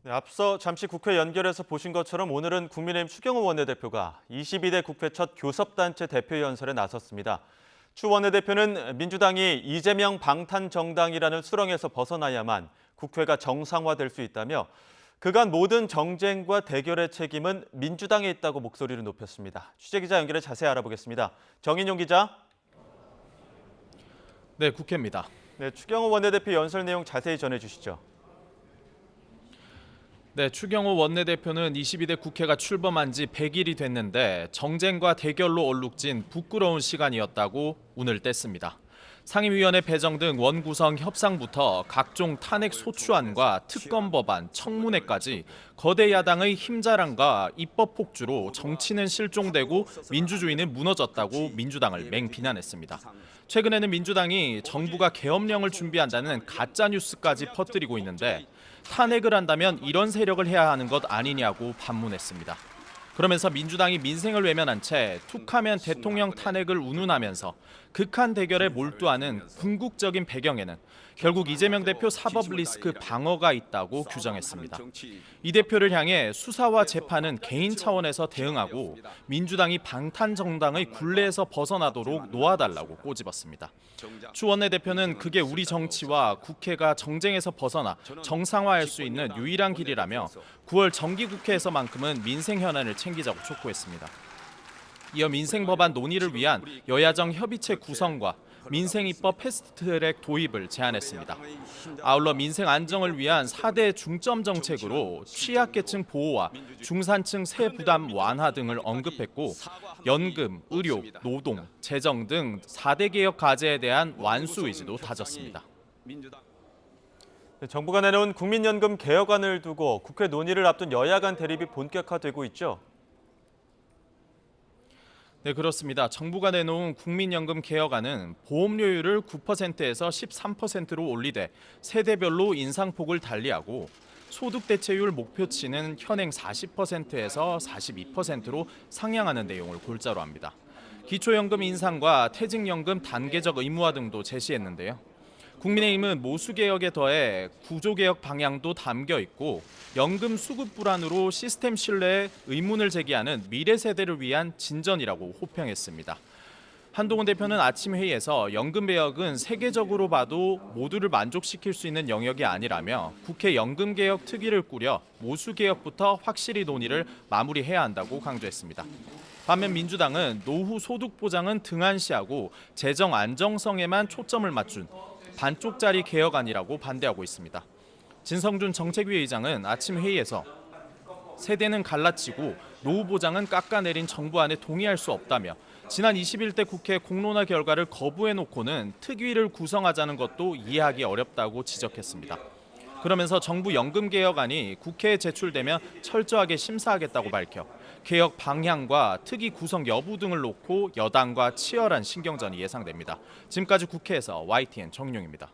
네, 앞서 잠시 국회 연결해서 보신 것처럼 오늘은 국민의힘 추경호 원내대표가 22대 국회 첫 교섭단체 대표 연설에 나섰습니다. 추 원내대표는 민주당이 이재명 방탄정당이라는 수렁에서 벗어나야만 국회가 정상화될 수 있다며 그간 모든 정쟁과 대결의 책임은 민주당에 있다고 목소리를 높였습니다. 취재기자 연결해 자세히 알아보겠습니다. 정인용 기자. 네, 국회입니다. 네, 추경호 원내대표 연설 내용 자세히 전해주시죠. 네, 추경호 원내대표는 22대 국회가 출범한 지 100일이 됐는데 정쟁과 대결로 얼룩진 부끄러운 시간이었다고 운을 뗐습니다. 상임위원회 배정 등 원구성 협상부터 각종 탄핵 소추안과 특검 법안, 청문회까지 거대 야당의 힘자랑과 입법 폭주로 정치는 실종되고 민주주의는 무너졌다고 민주당을 맹비난했습니다. 최근에는 민주당이 정부가 계엄령을 준비한다는 가짜 뉴스까지 퍼뜨리고 있는데 탄핵을 한다면 이런 세력을 해야 하는 것 아니냐고 반문했습니다. 그러면서 민주당이 민생을 외면한 채 툭하면 대통령 탄핵을 운운하면서 극한 대결에 몰두하는 궁극적인 배경에는 결국 이재명 대표 사법 리스크 방어가 있다고 규정했습니다. 이 대표를 향해 수사와 재판은 개인 차원에서 대응하고 민주당이 방탄정당의 굴레에서 벗어나도록 놓아달라고 꼬집었습니다. 추 원내대표는 그게 우리 정치와 국회가 정쟁에서 벗어나 정상화할 수 있는 유일한 길이라며 9월 정기국회에서만큼은 민생 현안을 챙기자고 촉구했습니다. 이어 민생 법안 논의를 위한 여야정 협의체 구성과 민생 입법 패스트트랙 도입을 제안했습니다. 아울러 민생 안정을 위한 4대 중점 정책으로 취약계층 보호와 중산층 세 부담 완화 등을 언급했고 연금, 의료, 노동, 재정 등 4대 개혁 과제에 대한 완수 의지도 다졌습니다. 정부가 내놓은 국민연금 개혁안을 두고 국회 논의를 앞둔 여야 간 대립이 본격화되고 있죠. 네, 그렇습니다. 정부가 내놓은 국민연금 개혁안은 보험료율을 9%에서 13%로 올리되 세대별로 인상폭을 달리하고 소득 대체율 목표치는 현행 40%에서 42%로 상향하는 내용을 골자로 합니다. 기초연금 인상과 퇴직연금 단계적 의무화 등도 제시했는데요. 국민의힘은 모수개혁에 더해 구조개혁 방향도 담겨 있고 연금 수급 불안으로 시스템 신뢰에 의문을 제기하는 미래 세대를 위한 진전이라고 호평했습니다. 한동훈 대표는 아침 회의에서 연금 개혁은 세계적으로 봐도 모두를 만족시킬 수 있는 영역이 아니라며 국회 연금개혁 특위를 꾸려 모수개혁부터 확실히 논의를 마무리해야 한다고 강조했습니다. 반면 민주당은 노후 소득 보장은 등한시하고 재정 안정성에만 초점을 맞춘 반쪽짜리 개혁안이라고 반대하고 있습니다. 진성준 정책위 의장은 아침 회의에서 세대는 갈라치고 노후 보장은 깎아내린 정부안에 동의할 수 없다며 지난 21대 국회 공론화 결과를 거부해놓고는 특위를 구성하자는 것도 이해하기 어렵다고 지적했습니다. 그러면서 정부 연금개혁안이 국회에 제출되면 철저하게 심사하겠다고 밝혀 개혁 방향과 특위 구성 여부 등을 놓고 여당과 치열한 신경전이 예상됩니다. 지금까지 국회에서 YTN 정용입니다.